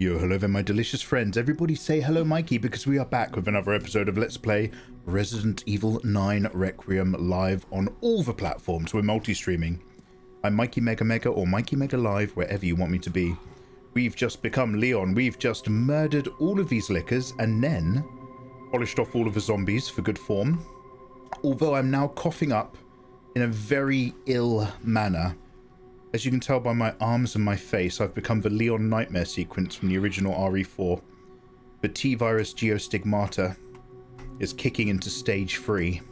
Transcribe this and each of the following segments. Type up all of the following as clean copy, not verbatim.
Yo, hello there, my delicious friends. Everybody say hello, Mikey, because we are back with another episode of Let's Play Resident Evil 9 Requiem live on all the platforms. We're multi-streaming. I'm Mikeymegamega or Mikey Live, wherever you want me to be. We've just become Leon. We've just murdered all of these lickers and then polished off all of the zombies for good form. Although I'm now coughing up in a very ill manner. As you can tell by my arms and my face, I've become the Leon Nightmare sequence from the original RE4. The T-Virus Geostigmata is kicking into stage 3.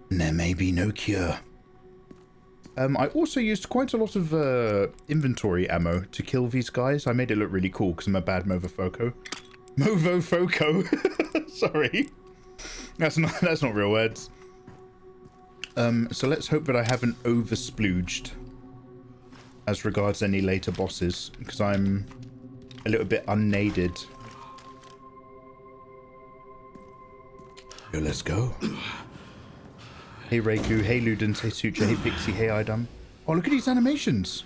And there may be no cure. I also used quite a lot of inventory ammo to kill these guys. I made it look really cool because I'm a bad Movofoco. Movofoco! Sorry. That's not real words. So let's hope that I haven't oversplooged as regards any later bosses, because I'm a little bit unnaded. Yo, let's go. Hey Raikou, hey Ludens, hey Sucha, hey Pixie, hey Idam. Oh, look at these animations.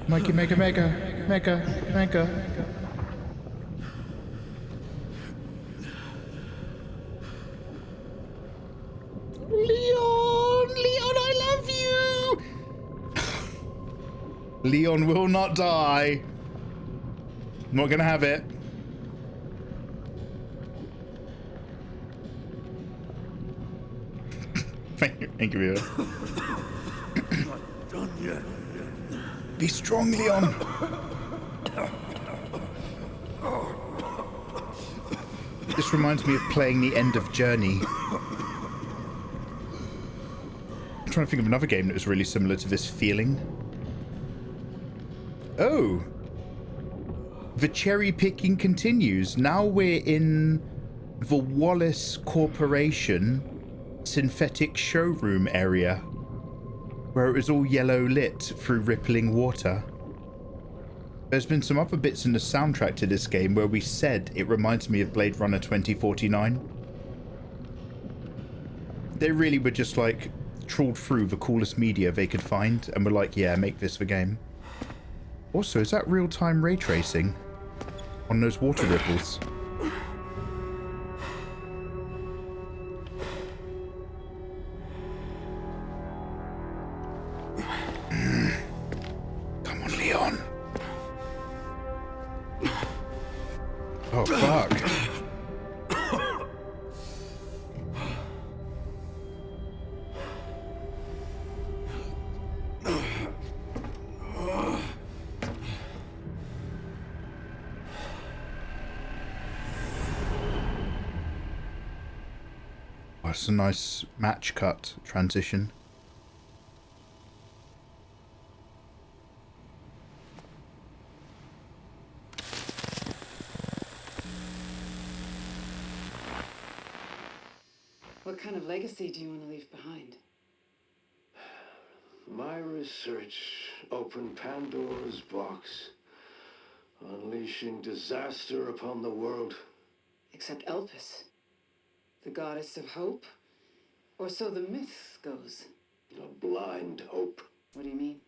Mikeymegamega, mega. Leon, I love you. Leon will not die. I'm not gonna have it. Thank you, Viewer. Not done yet. Be strong, Leon. This reminds me of playing the end of Journey. I'm trying to think of another game that was really similar to this feeling. Oh. The cherry picking continues. Now we're in the Wallace Corporation synthetic showroom area, where it was all yellow lit through rippling water. There's been some other bits in the soundtrack to this game where we said it reminds me of Blade Runner 2049. They really were just like trawled through the coolest media they could find and were like, yeah, make this the game. Also, is that real-time ray tracing on those water ripples? Come on, Leon. Oh, fuck. Oh, it's a nice match cut transition. What kind of legacy do you want to leave behind? My research opened Pandora's box, unleashing disaster upon the world. Except Elpis, the goddess of hope? Or so the myth goes. A blind hope. What do you mean?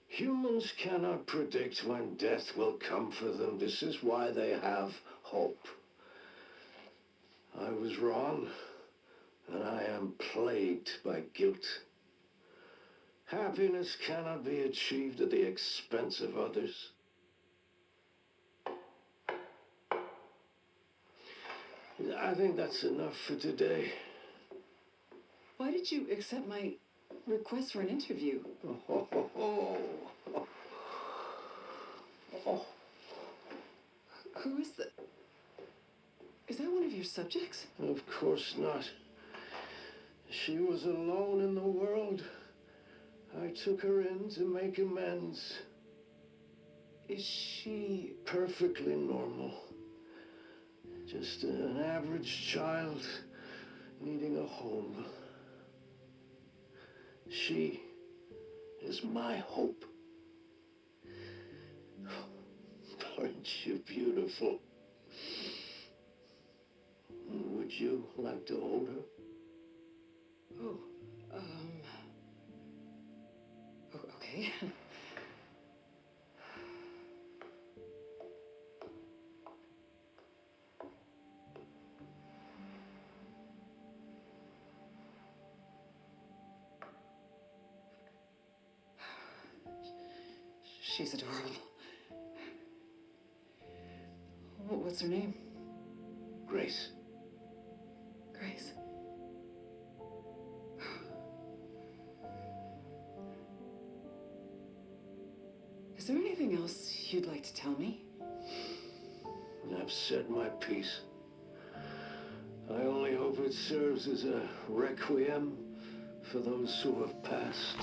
Humans cannot predict when death will come for them. This is why they have hope. I was wrong, and I am plagued by guilt. Happiness cannot be achieved at the expense of others. I think that's enough for today. Why did you accept my request for an interview? Who is the... Is that one of your subjects? Of course not. She was alone in the world. I took her in to make amends. Is she... Perfectly normal. Just an average child needing a home. She is my hope. Aren't you beautiful? Would you like to hold her? Oh, okay. She's adorable. What's her name? Grace. Grace. Is there anything else you'd like to tell me? I've said my piece. I only hope it serves as a requiem for those who have passed.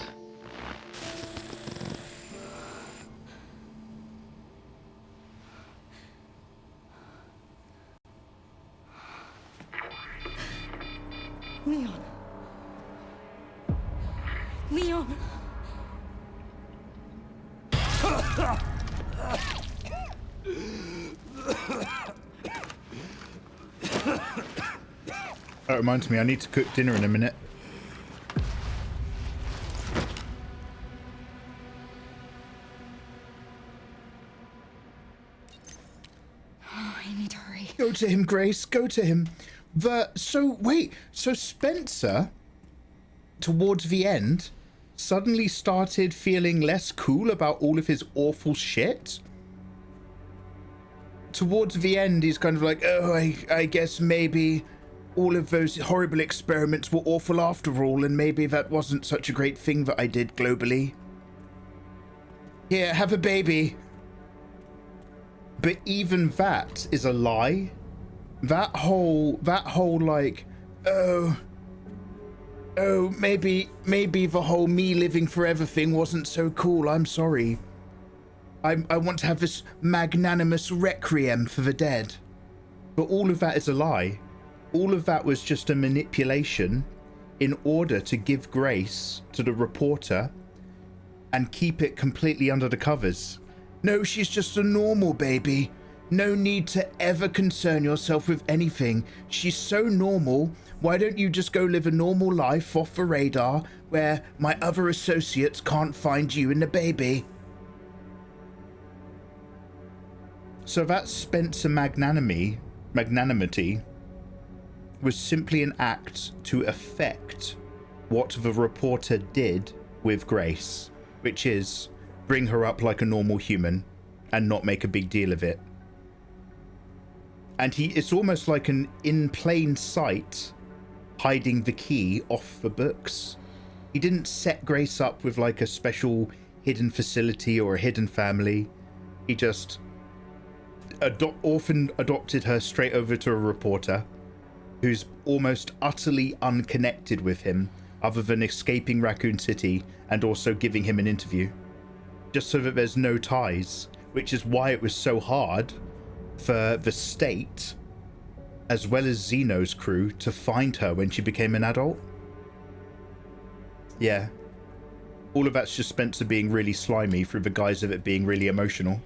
Leon. Leon. That reminds me, I need to cook dinner in a minute. Oh, I need to hurry. Go to him, Grace. Go to him. So Spencer, towards the end, suddenly started feeling less cool about all of his awful shit. Towards the end, he's kind of like, oh, I guess maybe all of those horrible experiments were awful after all, and maybe that wasn't such a great thing that I did globally. Here, have a baby. But even that is a lie. That whole like, oh, maybe the whole me living forever thing wasn't so cool. I'm sorry. I want to have this magnanimous requiem for the dead. But all of that is a lie. All of that was just a manipulation in order to give grace to the reporter and keep it completely under the covers. No, she's just a normal baby. No need to ever concern yourself with anything. She's so normal. Why don't you just go live a normal life off the radar where my other associates can't find you and the baby? So that Spencer magnanimity was simply an act to affect what the reporter did with Grace, which is bring her up like a normal human and not make a big deal of it. And it's almost like an in plain sight hiding the key off the books. He didn't set Grace up with like a special hidden facility or a hidden family. He just orphan adopted her straight over to a reporter who's almost utterly unconnected with him other than escaping Raccoon City and also giving him an interview, just so that there's no ties, which is why it was so hard for the state as well as Xeno's crew to find her when she became an adult. Yeah, all of that's just Spencer being really slimy through the guise of it being really emotional.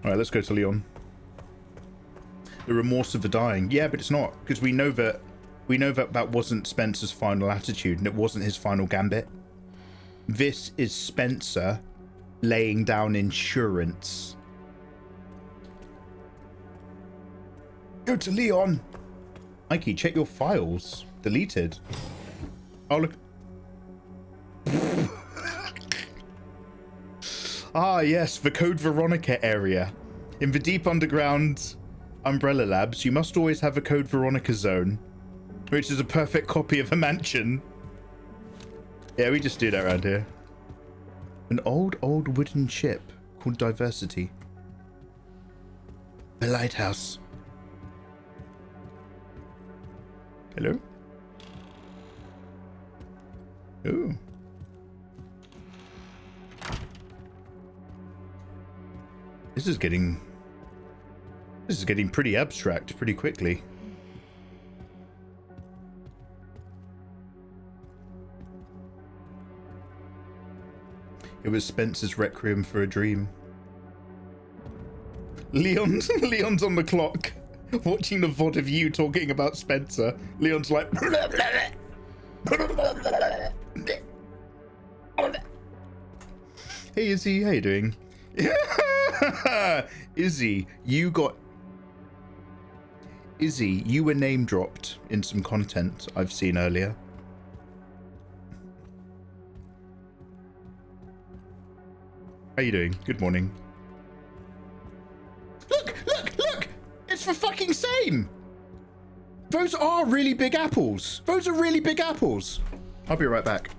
All right, let's go to Leon. The remorse of the dying. Yeah, but it's not, because we know that that wasn't Spencer's final attitude and it wasn't his final gambit. This is Spencer laying down insurance. Go to Leon. Mikey, check your files. Deleted. Oh, look. Ah, yes, the Code Veronica area. In the deep underground Umbrella Labs, you must always have a Code Veronica zone, which is a perfect copy of a mansion. Yeah, we just do that around here. An old wooden ship called Diversity. The lighthouse. Hello? Ooh. This is getting pretty abstract pretty quickly. It was Spencer's Requiem for a Dream. Leon's on the clock, watching the VOD of you talking about Spencer. Leon's like... Hey Izzy, how you doing? Izzy, you were name dropped in some content I've seen earlier. How you doing? Good morning. Look! It's for fucking same! Those are really big apples. Those are really big apples. I'll be right back.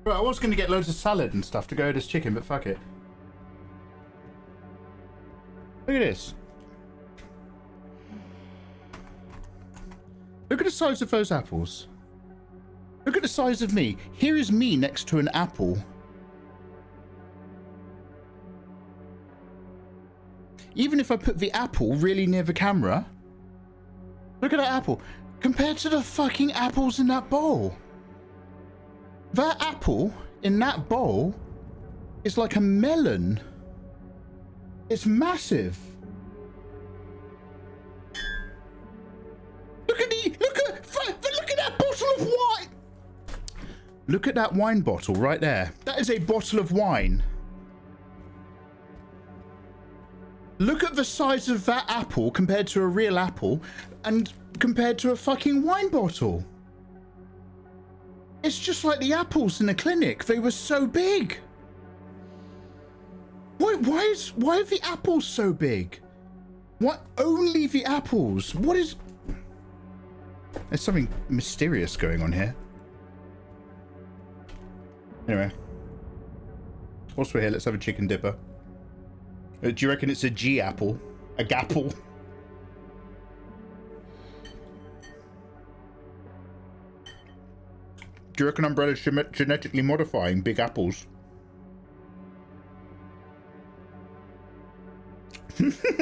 Right, I was going to get loads of salad and stuff to go with this chicken, but fuck it. Look at this. Look at the size of those apples. Look at the size of me. Here is me next to an apple. Even if I put the apple really near the camera, look at that apple. Compared to the fucking apples in that bowl. That apple in that bowl is like a melon. It's massive. Look at that bottle of wine. Look at that wine bottle right there. That is a bottle of wine. Look at the size of that apple compared to a real apple and compared to a fucking wine bottle. It's just like the apples in the clinic. They were so big. Why are the apples so big? What? Only the apples? What is... There's something mysterious going on here. Anyway. Whilst we're here, let's have a chicken dipper. Do you reckon it's a G apple? A gapple? Do you reckon Umbrella's genetically modifying big apples?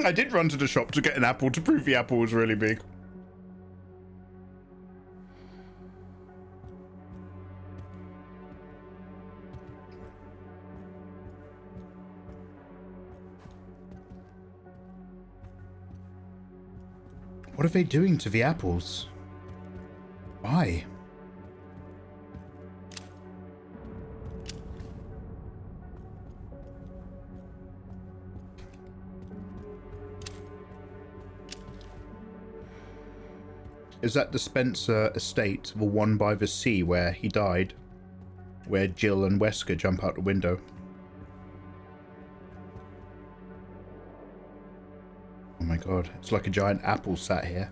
I did run to the shop to get an apple to prove the apple was really big. What are they doing to the apples? Why? Is that the Spencer estate, the one by the sea where he died? Where Jill and Wesker jump out the window? Oh my god, it's like a giant apple sat here.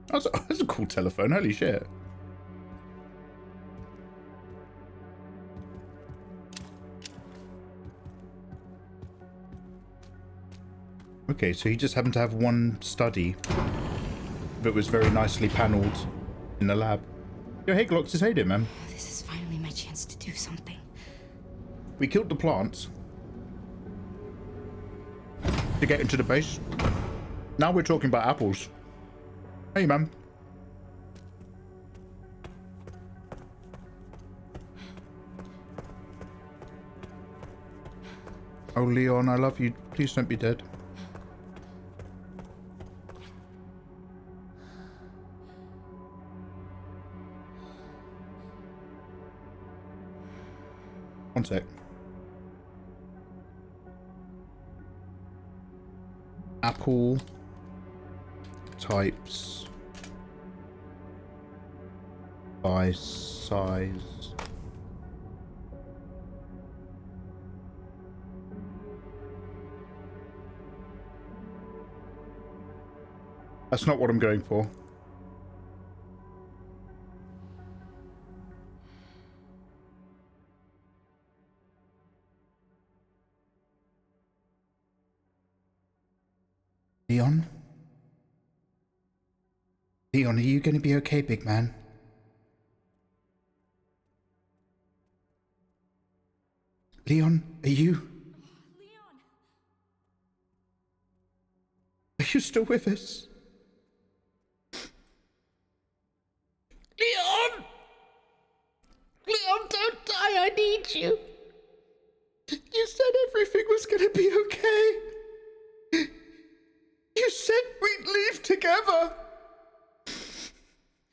That's a cool telephone, holy shit. Okay, so he just happened to have one study that was very nicely panelled in the lab. Yo, hey Glox, just hate it, man. This is finally my chance to do something. We killed the plants to get into the base. Now we're talking about apples. Hey, man. Oh, Leon, I love you. Please don't be dead. One sec. Apple types by size. That's not what I'm going for. Leon? Leon, are you going to be okay, big man? Leon, are you? Leon! Are you still with us? Leon! Leon, don't die, I need you. You said everything was going to be okay. You said we'd leave together.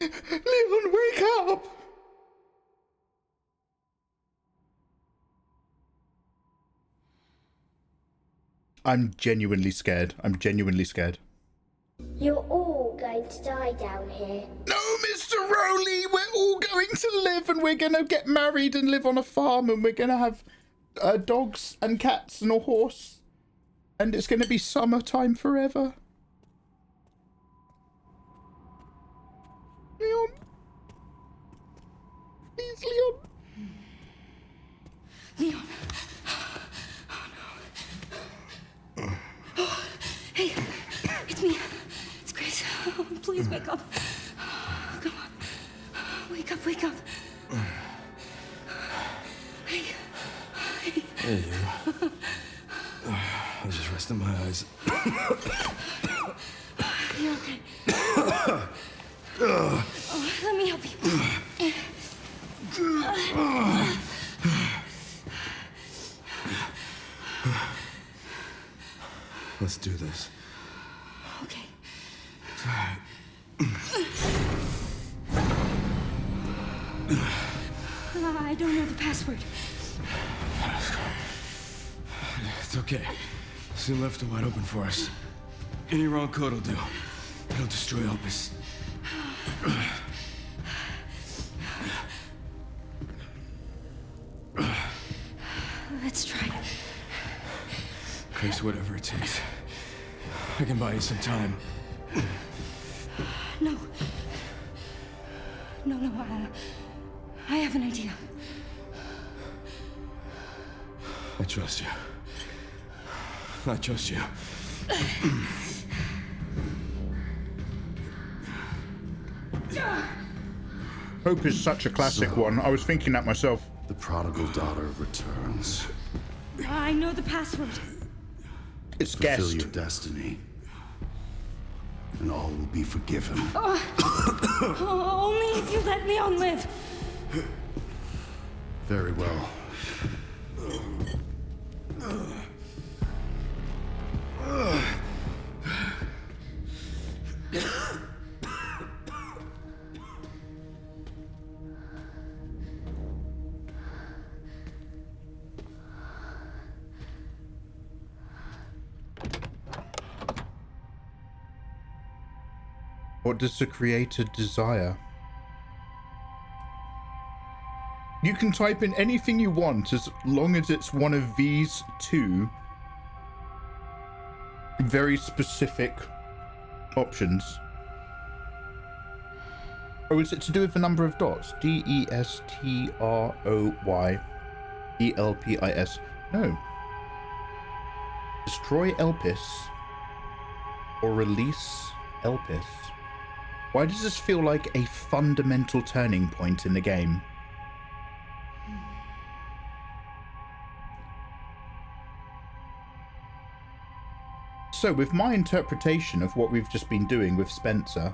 Leon, wake up. I'm genuinely scared. I'm genuinely scared. You're all going to die down here. No, Mr. Rowley, we're all going to live and we're going to get married and live on a farm and we're going to have dogs and cats and a horse. And it's going to be summertime forever. Leon. Please, Leon. Leon. Oh, no. Oh, hey, it's me. It's Grace. Oh, please wake up. Come on. Wake up, wake up. Hey. Hey. Hey, you. I was just resting my eyes. You're okay. Oh, let me help you. Let's do this. Okay. I don't know the password. It's okay. Soon left it wide open for us. Any wrong code will do. It'll destroy Elpis. Let's try. Grace, whatever it takes. I can buy you some time. No. No, I have an idea. I trust you. I trust you. Hope is such a classic one. I was thinking that myself. The prodigal daughter returns. I know the password. It's Fulfill guessed. your destiny, and all will be forgiven. Only if you let Leon live. Very well. What does the creator desire? You can type in anything you want as long as it's one of these two very specific options. Or is it to do with the number of dots? DESTROYELPIS. No. Destroy Elpis or release Elpis. Why does this feel like a fundamental turning point in the game? So with my interpretation of what we've just been doing with Spencer,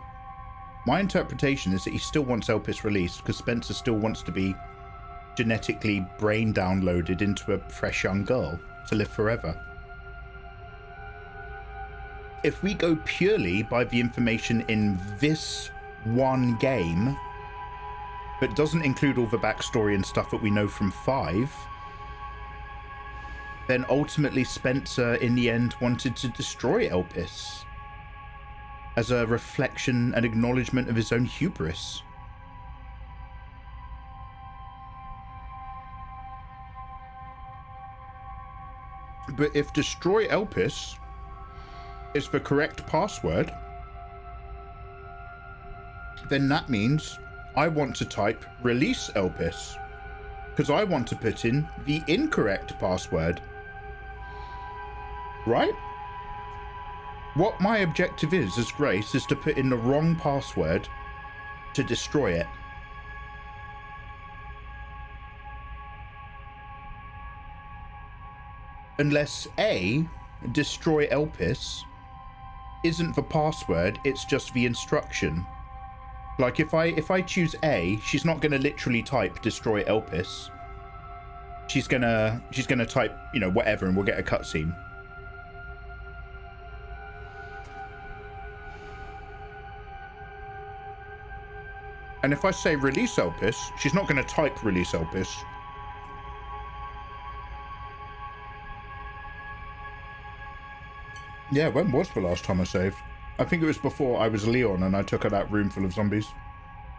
my interpretation is that he still wants Elpis released because Spencer still wants to be genetically brain downloaded into a fresh young girl to live forever. If we go purely by the information in this one game, but doesn't include all the backstory and stuff that we know from 5, then ultimately Spencer in the end wanted to destroy Elpis as a reflection and acknowledgement of his own hubris. But if destroy Elpis is the correct password, then that means I want to type release Elpis because I want to put in the incorrect password. Right? What my objective is as Grace is to put in the wrong password to destroy it. Unless A, destroy Elpis, isn't the password, it's just the instruction. Like if I choose A, she's not gonna literally type destroy Elpis. She's gonna type, you know, whatever, and we'll get a cutscene. And if I say release Elpis, she's not gonna type release Elpis. Yeah, when was the last time I saved? I think it was before I was Leon and I took out that room full of zombies.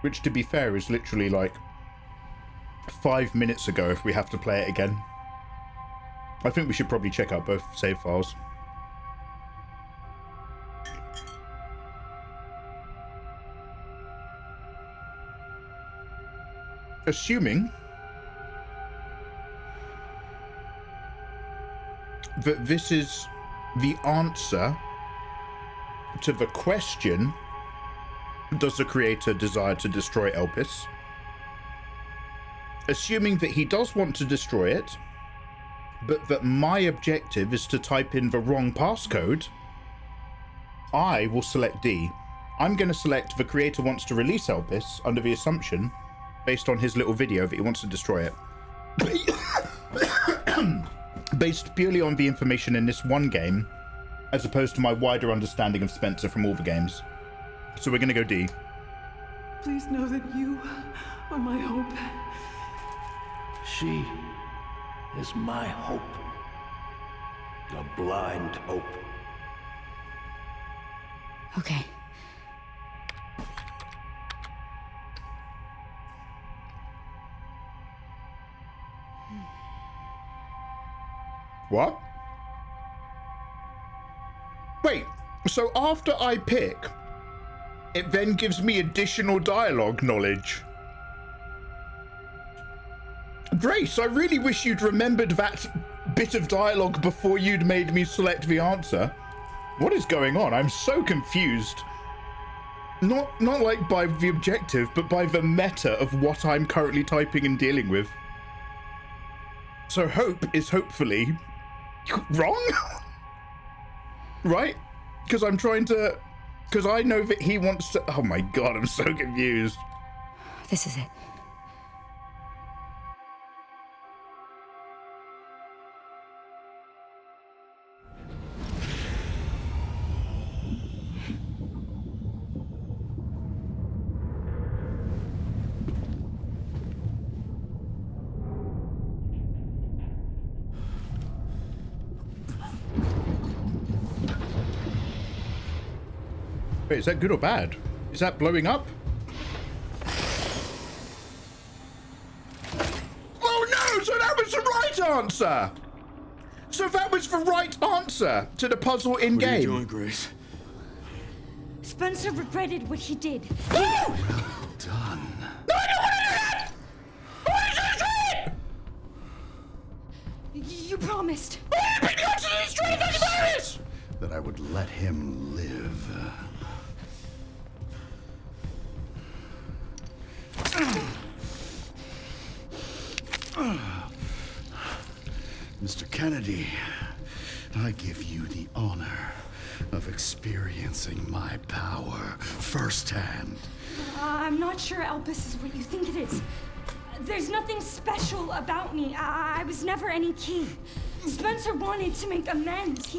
Which, to be fair, is literally like 5 minutes ago if we have to play it again. I think we should probably check out both save files. Assuming that this is the answer to the question, does the creator desire to destroy Elpis? Assuming that he does want to destroy it, but that my objective is to type in the wrong passcode, I will select D. I'm going to select the creator wants to release Elpis under the assumption, based on his little video, that he wants to destroy it. Based purely on the information in this one game, as opposed to my wider understanding of Spencer from all the games. So we're gonna go D. Please know that you are my hope. She is my hope. A blind hope. Okay. What? Wait, so after I pick, it then gives me additional dialogue knowledge? Grace, I really wish you'd remembered that bit of dialogue before you'd made me select the answer. What is going on? I'm so confused. Not like by the objective, but by the meta of what I'm currently typing and dealing with. So hope is hopefully wrong? Right? Because I'm trying to... Because I know that he wants to... Oh my god, I'm so confused. This is it. Wait, is that good or bad? Is that blowing up? Oh no! So that was the right answer! So that was the right answer to the puzzle in What are you game. doing, Grace? Spencer regretted what he did. No! Done. No, I don't want to do that! I want to destroy it! You promised. I want to destroy the virus! Then that I would let him live. Mr. Kennedy, I give you the honor of experiencing my power firsthand. I'm not sure Elpis is what you think it is. There's nothing special about me. I was never any king. Spencer wanted to make amends.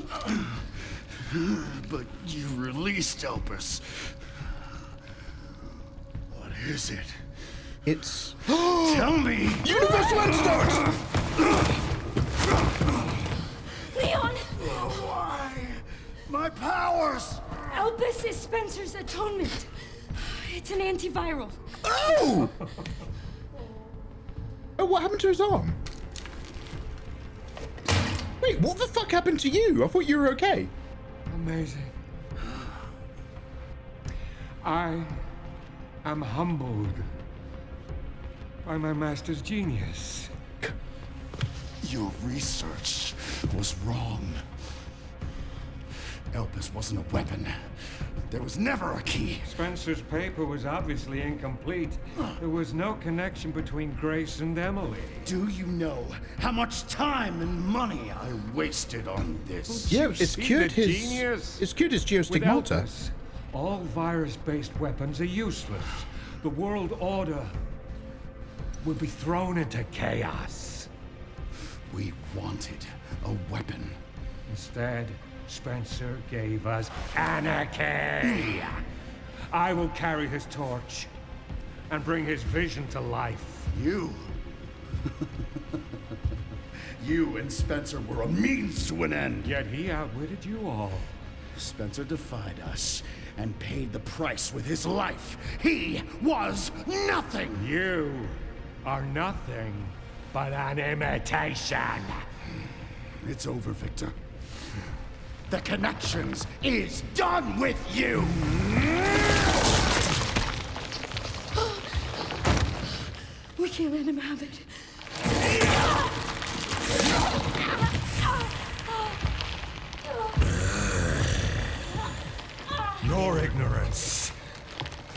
But you released Elpis. What is it? It's... Tell me! Universal Antidote! Leon! Why? My powers! Elpis is Spencer's atonement. It's an antiviral. Oh! Oh, what happened to his arm? Wait, what the fuck happened to you? I thought you were okay. Amazing. I am humbled by my master's genius. Your research was wrong. Elpis wasn't a weapon. There was never a key. Spencer's paper was obviously incomplete. There was no connection between Grace and Emily. Do you know how much time and money I wasted on this? Yeah, You it's see cured the his... genius? It's cured his With geostigmata. Elpis, all virus-based weapons are useless. The world order will be thrown into chaos. We wanted a weapon. Instead, Spencer gave us anarchy. I will carry his torch and bring his vision to life. You? You and Spencer were a means to an end. Yet he outwitted you all. Spencer defied us and paid the price with his life. He was nothing. You are nothing but an imitation. It's over, Victor. The Connections is done with you! We can't let him have it. Your ignorance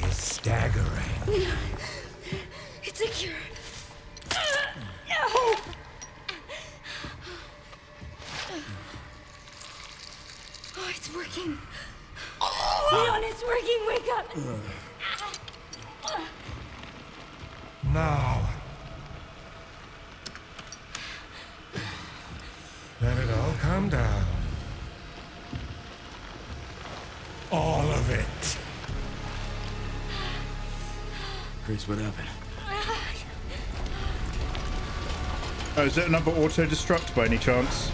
is staggering. It's a cure. Oh, it's working. Leon, it's working. Wake up. Now, let it all come down. All of it. Grace, what happened? Oh, is it another auto-destruct by any chance?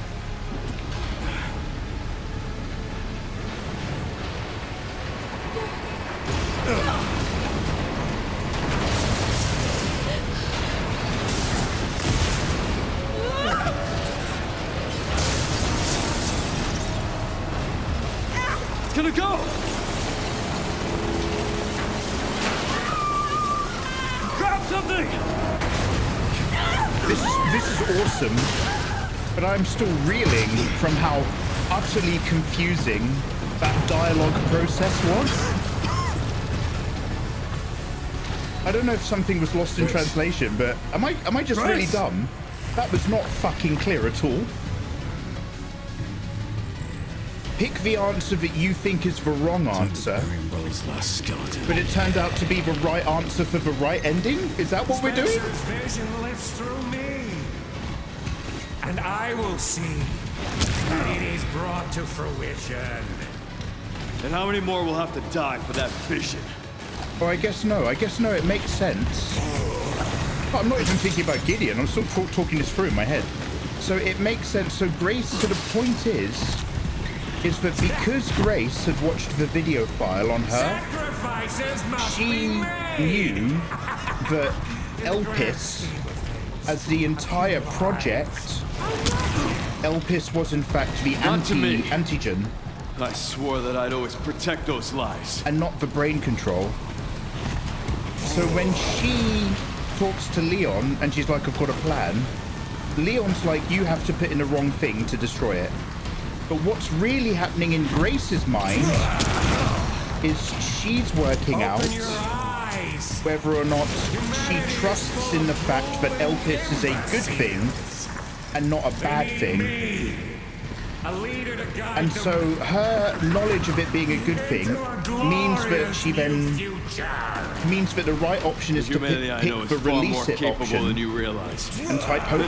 It's gonna go! Grab something! This is awesome, but I'm still reeling from how utterly confusing that dialogue process was. I don't know if something was lost in translation, but am I just really dumb? That was not fucking clear at all. Pick the answer that you think is the wrong answer, Last skeleton. but it turned out to be the right answer for the right ending? Is that what we're doing? Spencer's vision lives through me, and I will see that it is brought to fruition. And how many more will have to die for that vision? Oh, I guess no. It makes sense. But I'm not even thinking about Gideon. I'm still talking this through in my head. So it makes sense. So Grace, so the point is that because Grace had watched the video file on her, Sacrifices must she be made. knew that Elpis, as the entire project, Elpis was in fact the Not to me. antigen I swore that I'd always protect those lives. and not the brain control. So when she talks to Leon and she's like, I've got a plan, Leon's like, you have to put in the wrong thing to destroy it. But what's really happening in Grace's mind is she's working out whether or not she trusts in the fact that Elpis is a good thing and not a bad thing. And so her knowledge of it being a good thing means that she then means that the right option is to pick the release it option and type hope.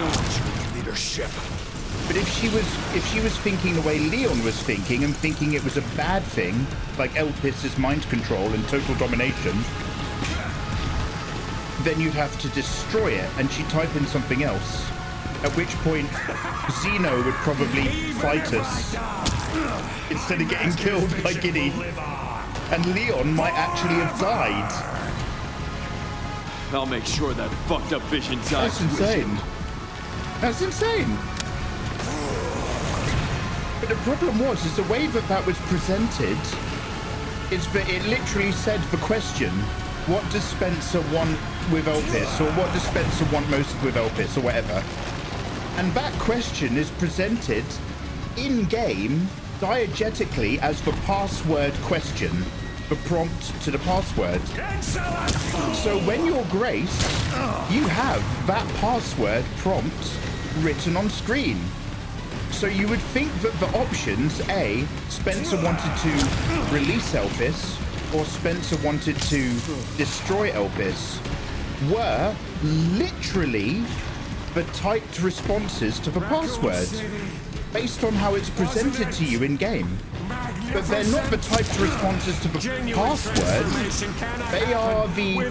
But if she was thinking the way Leon was thinking and thinking it was a bad thing, like Elpis's mind control and total domination, then you'd have to destroy it, and she'd type in something else. At which point, Xeno would probably fight us instead of getting killed by Giddy. And Leon might actually have died. I'll make sure that fucked up vision dies. That's insane. That's insane. But the problem is the way that was presented is that it literally said the question, what does Spencer want with Elpis? Or what does Spencer want most with Elpis? Or whatever. And that question is presented in-game diegetically as the password question, the prompt to the password. So when you're Grace, you have that password prompt written on screen. So you would think that the options, A, Spencer wanted to release Elpis, or Spencer wanted to destroy Elpis, were literally the typed responses to the password based on how it's presented to you in game. But they're not the typed responses to the password. They are the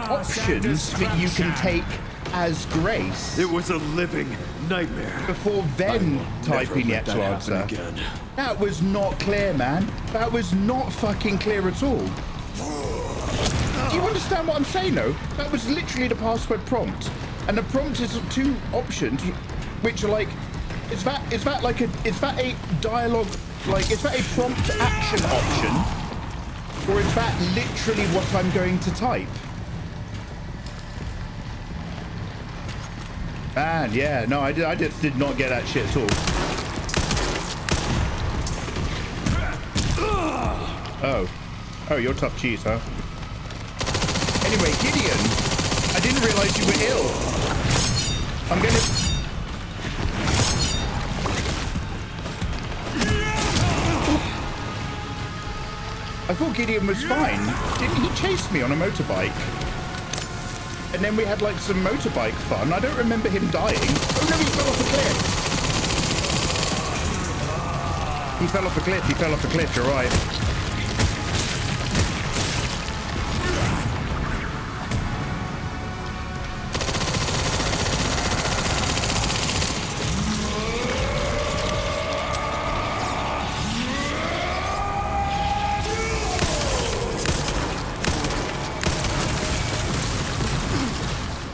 options that you can take as Grace. It was a living nightmare. Before then typing the actual answer. That was not clear, man. That was not fucking clear at all. Do you understand what I'm saying, though? That was literally the password prompt. And the prompt is two options, which are like, is that a dialogue, like, is that a prompt action option? Or is that literally what I'm going to type? Man, yeah, no, I just did not get that shit at all. Oh, you're tough cheese, huh? Anyway, Gideon, I didn't realize you were ill. I'm gonna... I thought Gideon was fine. Didn't he chase me on a motorbike? And then we had like some motorbike fun. I don't remember him dying. Oh no, he fell off a cliff. He fell off a cliff, you're right.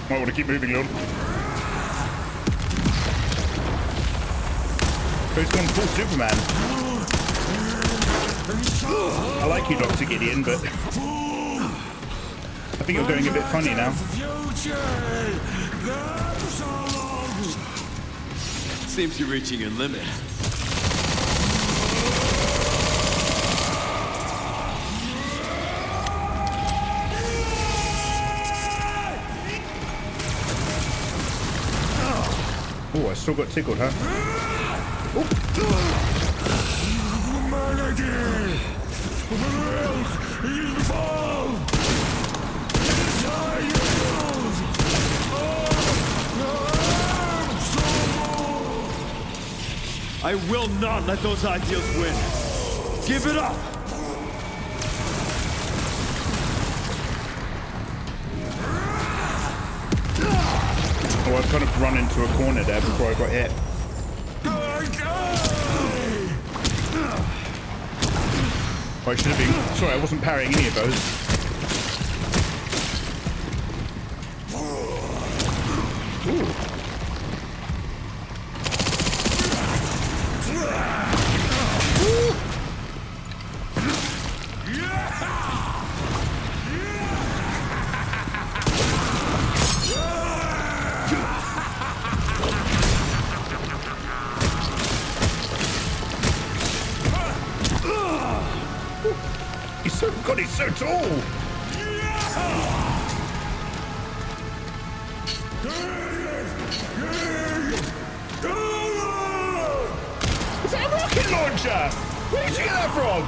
Might want to keep moving, Leon. He's gone full Superman. I like you, Dr. Gideon, but I think you're going a bit funny now. Seems you're reaching your limit. Oh, I still got tickled, huh? Oh. I will not let those ideals win. Give it up! Oh, I've kind of run into a corner there before I got hit. Oh, I should have been... Sorry, I wasn't parrying any of those. Ooh. at all. Is that a rocket launcher? Where did you get that from?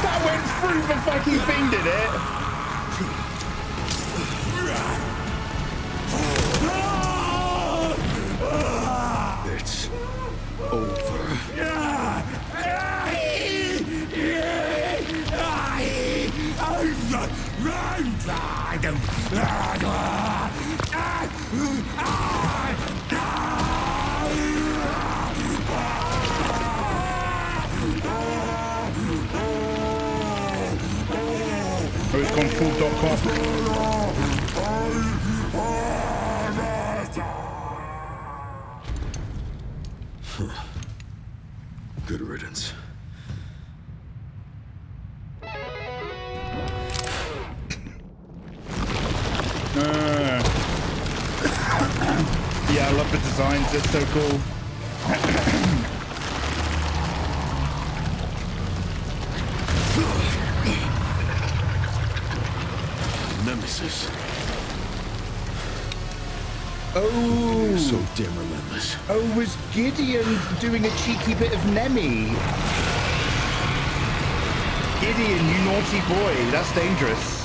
That went through the fucking thing, did it? It's over. Oh, it's gone full .com. Good riddance. Yeah, I love the designs. They're so cool. Nemesis. Oh, So damn relentless. oh, was Gideon doing a cheeky bit of Nemi? Gideon, you naughty boy. That's dangerous.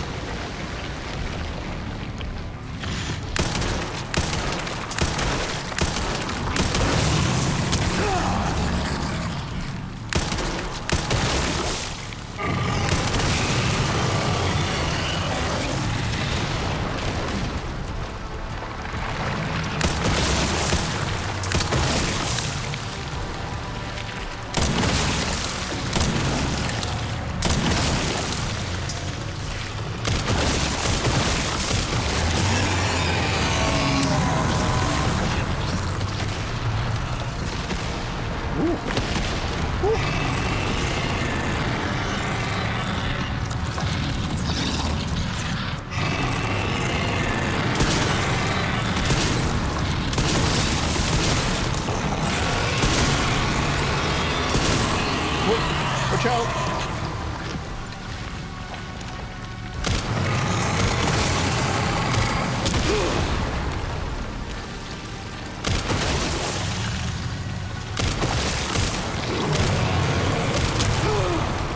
Watch out!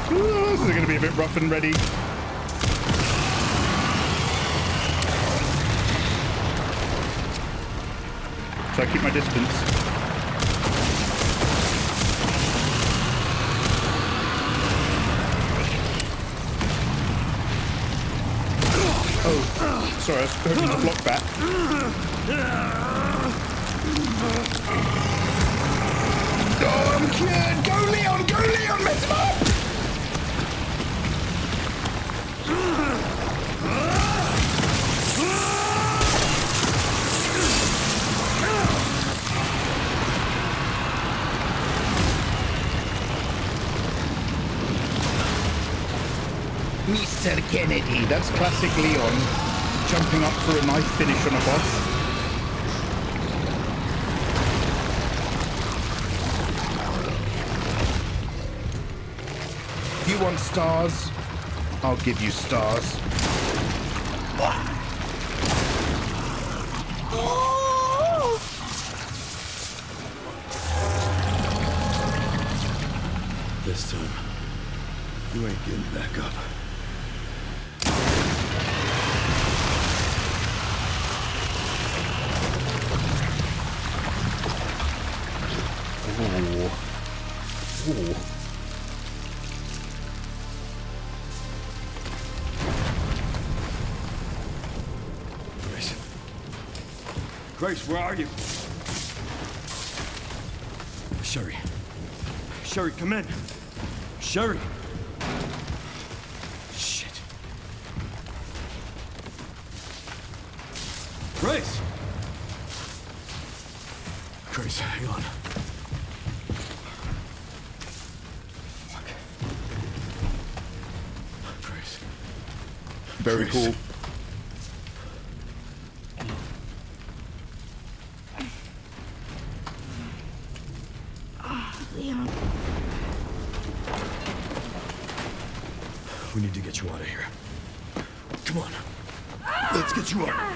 This is going to be a bit rough and ready. So I keep my distance. Oh, sorry, I was hoping to block that. Oh, I'm cured! Go Leon! Go Leon! Mess him up! Mr. Kennedy, that's classic Leon, jumping up for a knife finish on a boss. You want stars? I'll give you stars. This time, you ain't getting back up. Ooh. Grace, where are you? Sherry. Sherry, come in. Sherry. Shit. Grace! Grace, hang on. Fuck. Grace. Very Grace. cool. Leon. We need to get you out of here. Come on. Let's get you out.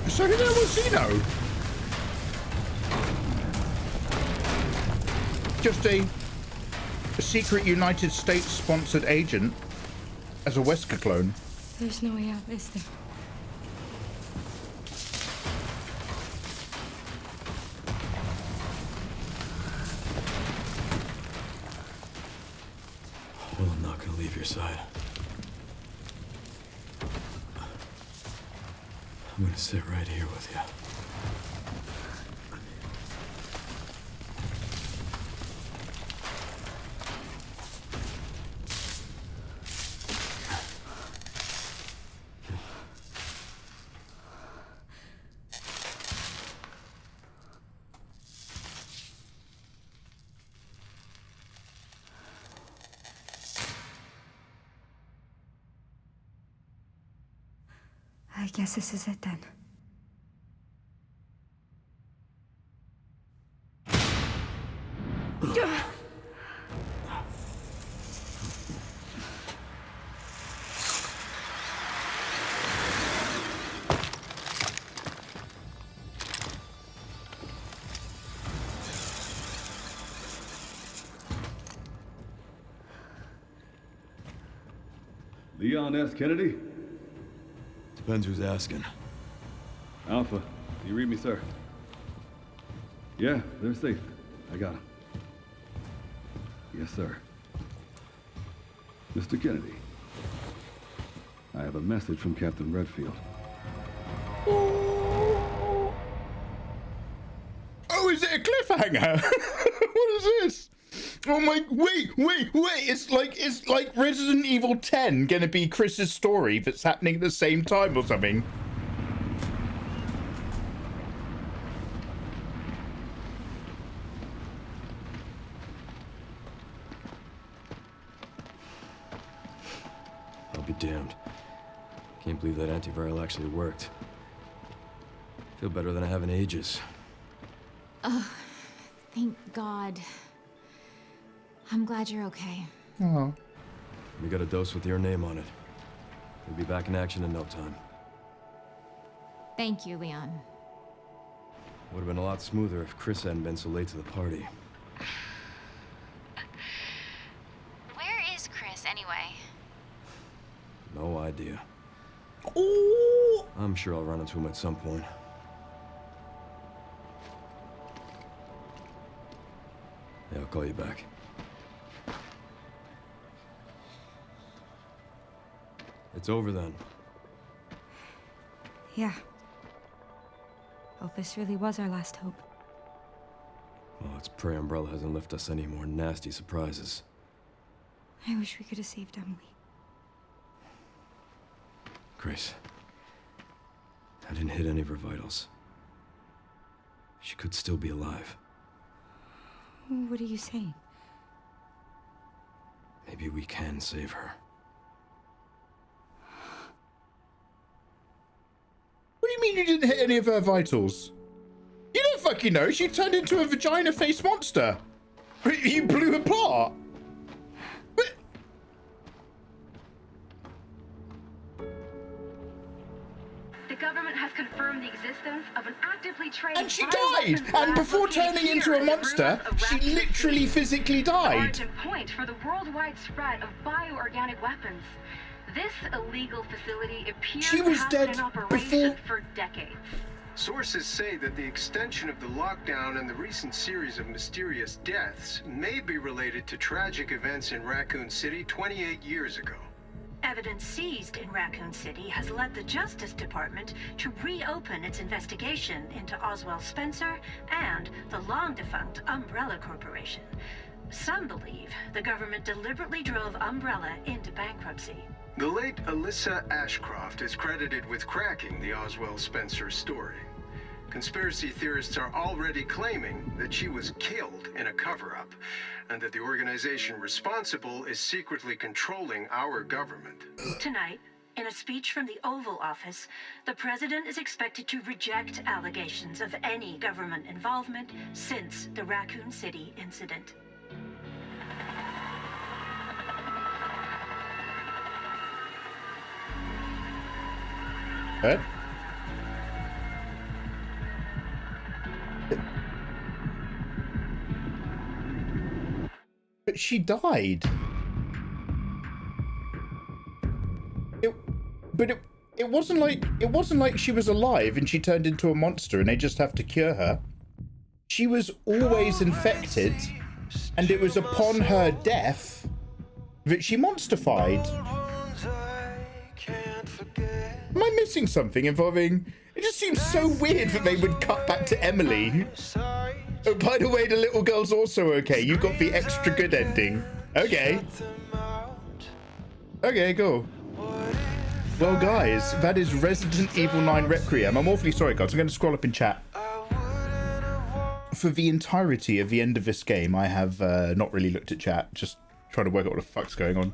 So who the hell was Zeno? Just a secret United States sponsored agent as a Wesker clone. There's no way out, is there? Well, I'm not gonna leave your side. I'm gonna sit right here with you. I guess this is it then. Leon S. Kennedy? Depends who's asking. Alpha, do you read me, sir? Yeah, they're safe. I got them. Yes, sir. Mr. Kennedy, I have a message from Captain Redfield. Oh, is it a cliffhanger? What is this? Oh my, wait, it's like Resident Evil 10 gonna be Chris's story that's happening at the same time or something. I'll be damned. Can't believe that antiviral actually worked. Feel better than I have in ages. Oh, thank God. I'm glad you're okay. Oh. We got a dose with your name on it. We'll be back in action in no time. Thank you, Leon. Would have been a lot smoother if Chris hadn't been so late to the party. Where is Chris, anyway? No idea. Ooh. I'm sure I'll run into him at some point. Yeah, I'll call you back. It's over then. Yeah. Elvis really was our last hope. Well, let's pray Umbrella hasn't left us any more nasty surprises. I wish we could have saved Emily. Grace, I didn't hit any of her vitals. She could still be alive. What are you saying? Maybe we can save her. What do you mean you didn't hit any of her vitals? You don't fucking know. She turned into a vagina-faced monster. You blew her apart. But... The government has confirmed the existence of an actively trained... And she died! And before turning into a monster, she literally physically died. ...origin point for the worldwide spread of bioorganic weapons. This illegal facility appears to have been in operation for decades. Sources say that the extension of the lockdown and the recent series of mysterious deaths may be related to tragic events in Raccoon City 28 years ago. Evidence seized in Raccoon City has led the Justice Department to reopen its investigation into Oswald Spencer and the long-defunct Umbrella Corporation. Some believe the government deliberately drove Umbrella into bankruptcy. The late Alyssa Ashcroft is credited with cracking the Oswald Spencer story. Conspiracy theorists are already claiming that she was killed in a cover-up, and that the organization responsible is secretly controlling our government. Tonight, In a speech from the Oval Office, the president is expected to reject allegations of any government involvement since the Raccoon City incident. What? But she died. It wasn't like she was alive and she turned into a monster and they just have to cure her. She was always infected, and it was upon her death that she monsterfied. Am I missing something involving... It just seems so weird that they would cut back to Emily. Oh, by the way, the little girl's also okay. You got the extra good ending. Okay. Okay, cool. Well, guys, that is Resident Evil 9 Requiem. I'm awfully sorry, guys. I'm going to scroll up in chat. For the entirety of the end of this game, I have not really looked at chat. Just trying to work out what the fuck's going on.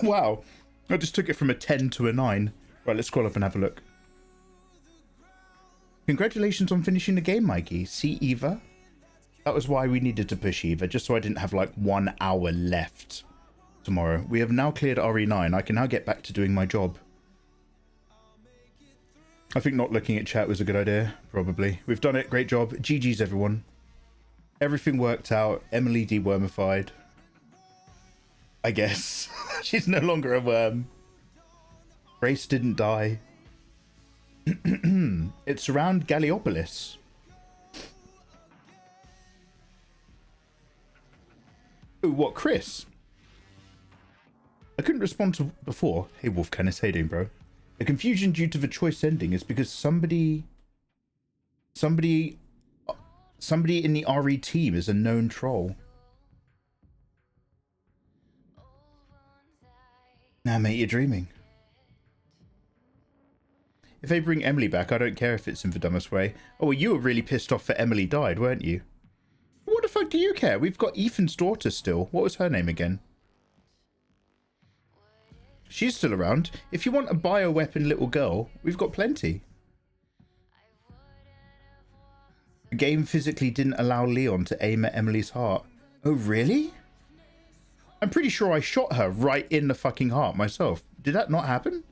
Wow. I just took it from a 10 to a 9. Right, let's scroll up and have a look. Congratulations on finishing the game, Mikey. See Eva? That was why we needed to push Eva, just so I didn't have like 1 hour left tomorrow. We have now cleared RE9. I can now get back to doing my job. I think not looking at chat was a good idea, probably. We've done it. Great job. GG's, everyone. Everything worked out. Emily dewormified. I guess. She's no longer a worm. Grace didn't die. It's around Galliopolis. Oh, what, Chris? I couldn't respond to before. Hey, Wolfcanis, how you doing, bro? The confusion due to the choice ending is because somebody in the RE team is a known troll. Nah, mate, you're dreaming. If they bring Emily back, I don't care if it's in the dumbest way. Oh, well, you were really pissed off that Emily died, weren't you? What the fuck do you care? We've got Ethan's daughter still. What was her name again? She's still around. If you want a bioweapon little girl, we've got plenty. The game physically didn't allow Leon to aim at Emily's heart. Oh, really? I'm pretty sure I shot her right in the fucking heart myself. Did that not happen?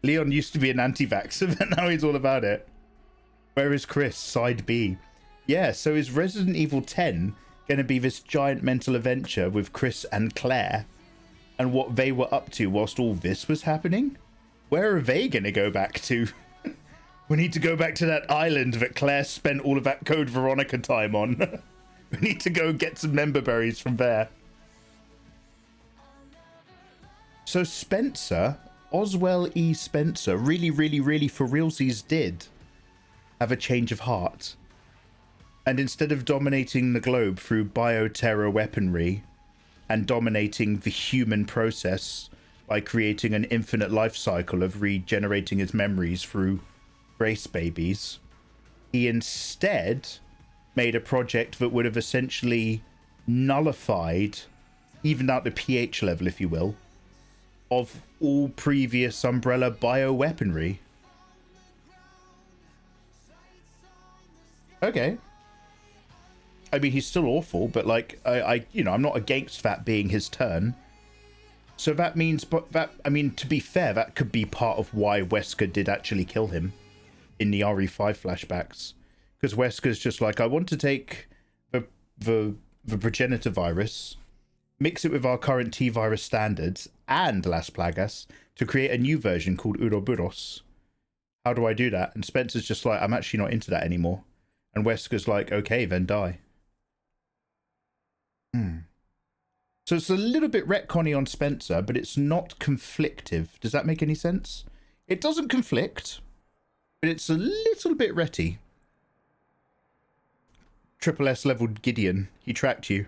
Leon used to be an anti-vaxxer, but now he's all about it. Where is Chris? Side B. Yeah, so is Resident Evil 10 going to be this giant mental adventure with Chris and Claire and what they were up to whilst all this was happening? Where are they going to go back to? We need to go back to that island that Claire spent all of that Code Veronica time on. We need to go get some member berries from there. So Spencer... Oswell E. Spencer really for realsies did have a change of heart. And instead of dominating the globe through bioterror weaponry and dominating the human process by creating an infinite life cycle of regenerating his memories through Grace babies, he instead made a project that would have essentially nullified, evened out the pH level, if you will, of all previous Umbrella bioweaponry. Okay. I mean, he's still awful, but like, you know, I'm not against that being his turn. So that means, but that, I mean, to be fair, that could be part of why Wesker did actually kill him in the RE5 flashbacks. Because Wesker's just like, I want to take the progenitor virus, mix it with our current T-virus standards and Las Plagas to create a new version called Ouroboros. How do I do that? And Spencer's just like, I'm actually not into that anymore. And Wesker's like, okay, then die. So it's a little bit retconny on Spencer, but it's not conflictive. Does that make any sense? It doesn't conflict, but it's a little bit retty. Triple S leveled Gideon. He tracked you.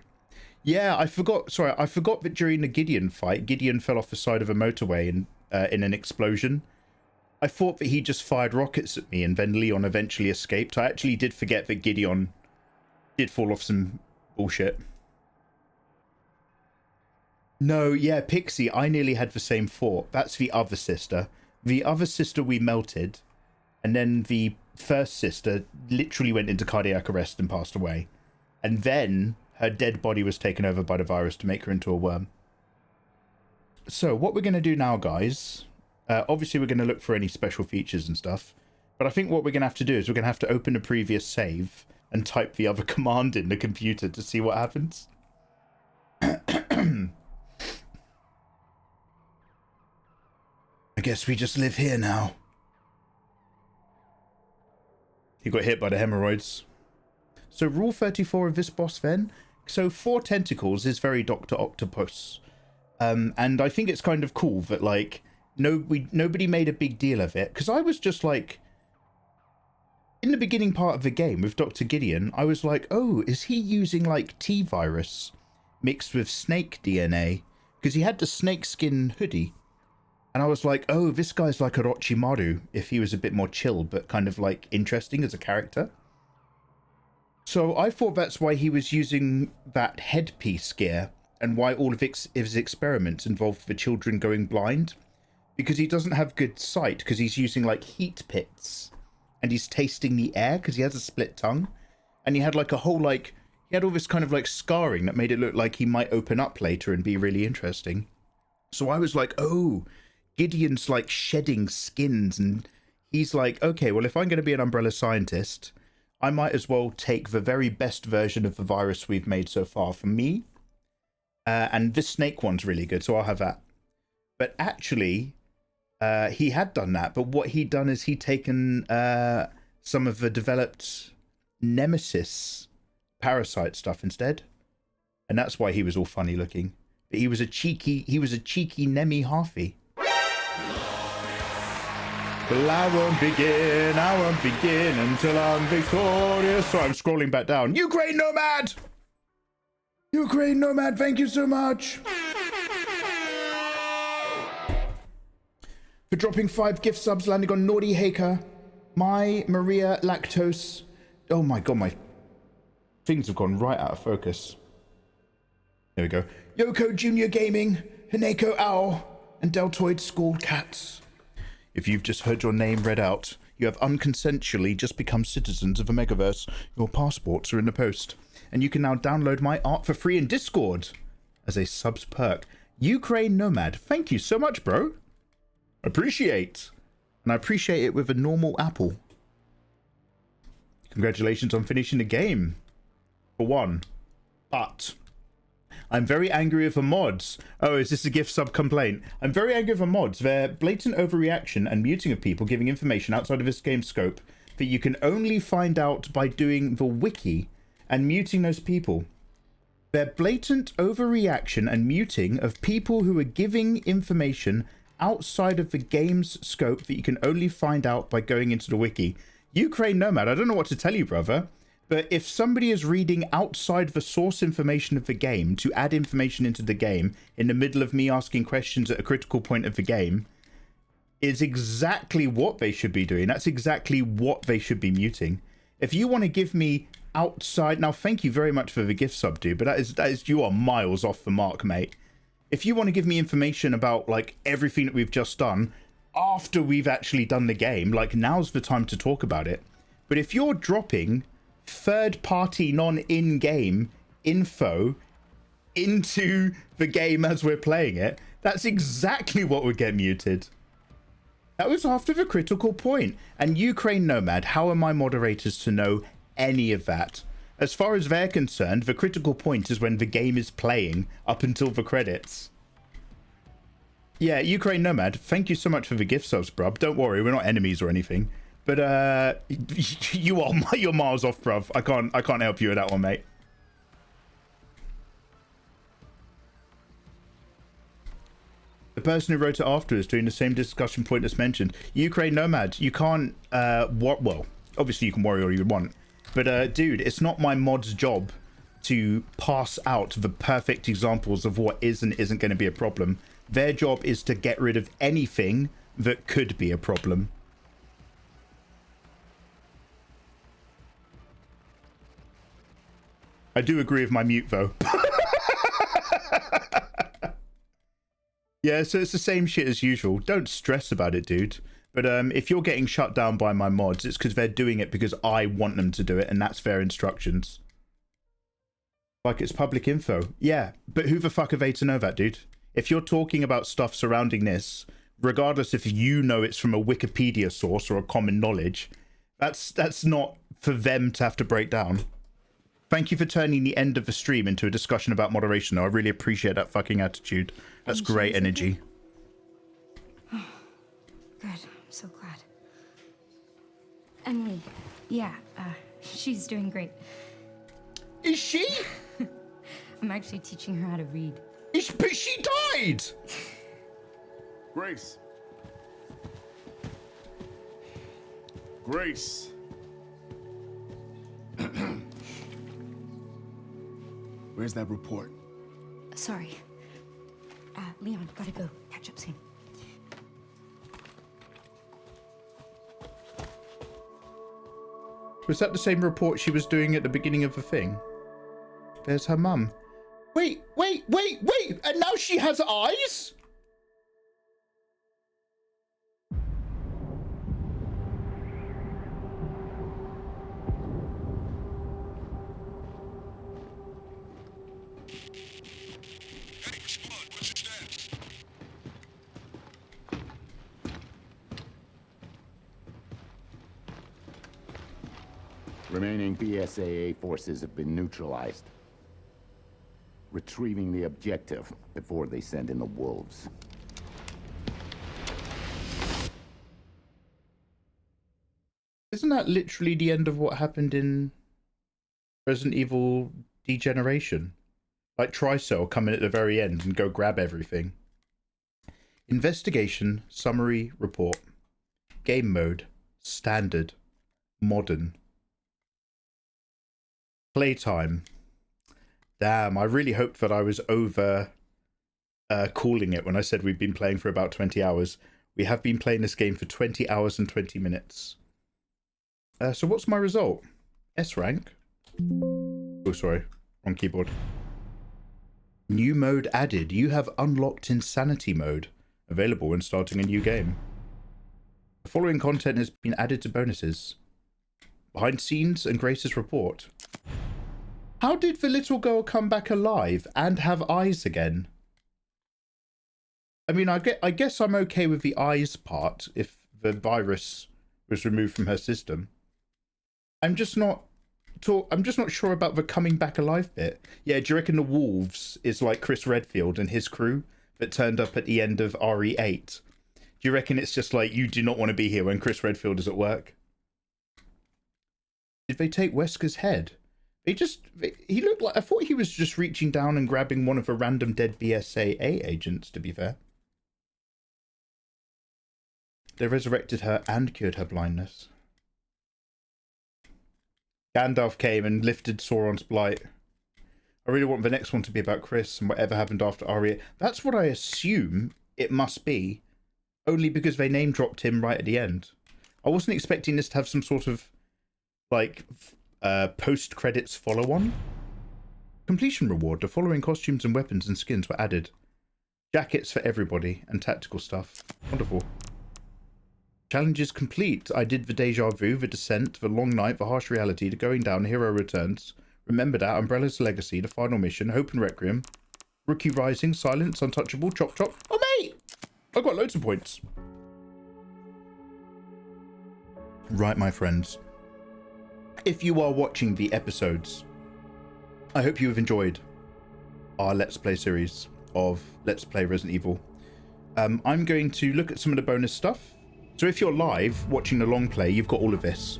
Yeah, I forgot. Sorry, I forgot that during the Gideon fight, Gideon fell off the side of a motorway in an explosion. I thought that he just fired rockets at me and then Leon eventually escaped. I actually did forget that Gideon did fall off some Bullshit. No, yeah, Pixie, I nearly had the same thought. That's the other sister. The other sister we melted, and then the first sister literally went into cardiac arrest and passed away. And then her dead body was taken over by the virus to make her into a worm. So what we're going to do now, guys, obviously we're going to look for any special features and stuff, but I think what we're going to have to do is we're going to have to open a previous save and type the other command in the computer to see what happens. I guess we just live here now. He got hit by the hemorrhoids. So rule 34 of this boss then. So 4 tentacles is very Dr. Octopus. And I think it's kind of cool that, like, nobody made a big deal of it. Because I was just like, in the beginning part of the game with Dr. Gideon, I was like, oh, is he using, like, T-virus mixed with snake DNA? Because he had the snake skin hoodie. And I was like, oh, this guy's like Orochimaru if he was a bit more chill, but kind of, like, interesting as a character. So I thought that's why he was using that headpiece gear and why all of his experiments involved the children going blind. Because he doesn't have good sight because he's using, like, heat pits. And he's tasting the air because he has a split tongue. And he had, like, a whole, like, he had all this kind of, like, scarring that made it look like he might open up later and be really interesting. So I was like, oh, Gideon's, like, shedding skins. And he's like, okay, well, if I'm going to be an umbrella scientist, I might as well take the very best version of the virus we've made so far for me. And this snake one's really good, so I'll have that. But actually, he had done that. But what he'd done is he'd taken some of the developed Nemesis parasite stuff instead. And that's why he was all funny looking. But he was a cheeky Nemi halfie. Well, I won't begin until I'm victorious. So I'm scrolling back down. Ukraine Nomad! Ukraine Nomad, thank you so much! For dropping 5 gift subs, landing on Naughty Haker, My Maria Lactose. Oh my god, my things have gone right out of focus. There we go. Yoko Junior Gaming, Hineko Owl, and Deltoid School Cats. If you've just heard your name read out, you have unconsensually just become citizens of a Megaverse. Your passports are in the post. And you can now download my art for free in Discord as a subs perk. Ukraine Nomad, thank you so much, bro. Appreciate. And I appreciate it with a normal apple. Congratulations on finishing the game. For one. But I'm very angry with the mods. Oh, is this a gift sub complaint? I'm very angry with the mods. Their blatant overreaction and muting of people giving information outside of this game's scope that you can only find out by doing the wiki and muting those people. Their blatant overreaction and muting of people who are giving information outside of the game's scope that you can only find out by going into the wiki. Ukraine Nomad, I don't know what to tell you, brother. But if somebody is reading outside the source information of the game to add information into the game in the middle of me asking questions at a critical point of the game, is exactly what they should be doing. That's exactly what they should be muting. If you want to give me outside... Now, thank you very much for the gift sub, dude, but that is you are miles off the mark, mate. If you want to give me information about, like, everything that we've just done after we've actually done the game, like, now's the time to talk about it. But if you're dropping third-party non-in-game info into the game as we're playing it, that's exactly what would get muted. That was after the critical point. And Ukraine Nomad, how are my moderators to know any of that? As far as they're concerned, the critical point is when the game is playing up until the credits. Yeah, Ukraine Nomad, thank you so much for the gift subs, bruv. Don't worry, we're not enemies or anything. But you're miles off, bruv. I can't help you with that one, mate. The person who wrote it after is doing the same discussion point as mentioned. Ukraine Nomad, you can't well, obviously you can worry all you want. But dude, it's not my mod's job to pass out the perfect examples of what is and isn't going to be a problem. Their job is to get rid of anything that could be a problem. I do agree with my mute, though. Yeah, so it's the same shit as usual. Don't stress about it, dude. But if you're getting shut down by my mods, it's because they're doing it because I want them to do it, and that's their instructions. Like, it's public info. Yeah, but who the fuck are they to know that, dude? If you're talking about stuff surrounding this, regardless if you know it's from a Wikipedia source or a common knowledge, that's not for them to have to break down. Thank you for turning the end of the stream into a discussion about moderation, though. I really appreciate that fucking attitude. That's great energy. Oh, good. I'm so glad. Emily, yeah, she's doing great. Is she? I'm actually teaching her how to read. But she died! Grace. Grace. Where's that report? Sorry. Leon, gotta go. Catch up soon. Was that the same report she was doing at the beginning of the thing? There's her mum. Wait! And now she has eyes? Remaining BSAA forces have been neutralized. Retrieving the objective before they send in the wolves. Isn't that literally the end of what happened in Resident Evil Degeneration? Like Tricell come in at the very end and go grab everything. Investigation, summary, report. Game mode, standard, modern. Playtime. Damn, I really hoped that I was over calling it when I said we've been playing for about 20 hours. We have been playing this game for 20 hours and 20 minutes. So what's my result? S rank. Oh, sorry. Wrong keyboard. New mode added. You have unlocked Insanity mode. Available when starting a new game. The following content has been added to bonuses. Behind scenes and Grace's report. How did the little girl come back alive and have eyes again? I mean, I guess I'm okay with the eyes part if the virus was removed from her system. I'm just not sure about the coming back alive bit. Yeah, do you reckon the wolves is like Chris Redfield and his crew that turned up at the end of RE8? Do you reckon it's just like, you do not want to be here when Chris Redfield is at work? Did they take Wesker's head? He looked like, I thought he was just reaching down and grabbing one of the random dead BSAA agents, to be fair. They resurrected her and cured her blindness. Gandalf came and lifted Sauron's blight. I really want the next one to be about Chris and whatever happened after Arya. That's what I assume it must be, only because they name dropped him right at the end. I wasn't expecting this to have some sort of like post-credits follow-on. Completion reward. The following costumes and weapons and skins were added. Jackets for everybody and tactical stuff. Wonderful. Challenges complete. I did the Deja Vu, the Descent, the Long Night, the Harsh Reality, the Going Down, Hero Returns, Remember That, Umbrella's Legacy, the Final Mission, Hope and Requiem, Rookie Rising, Silence, Untouchable, Chop Chop. Oh mate! I got loads of points. Right, my friends. If you are watching the episodes, I hope you have enjoyed our Let's Play series of Let's Play Resident Evil. I'm going to look at some of the bonus stuff. So if you're live watching the long play, you've got all of this.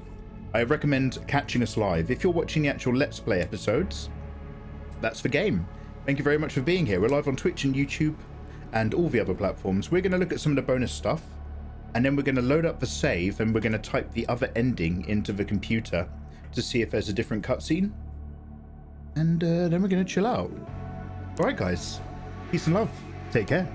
I recommend catching us live. If you're watching the actual Let's Play episodes, that's the game. Thank you very much for being here. We're live on Twitch and YouTube and all the other platforms. We're going to look at some of the bonus stuff, and then we're going to load up the save and we're going to type the other ending into the computer to see if there's a different cutscene. And then we're going to chill out. All right, guys. Peace and love. Take care.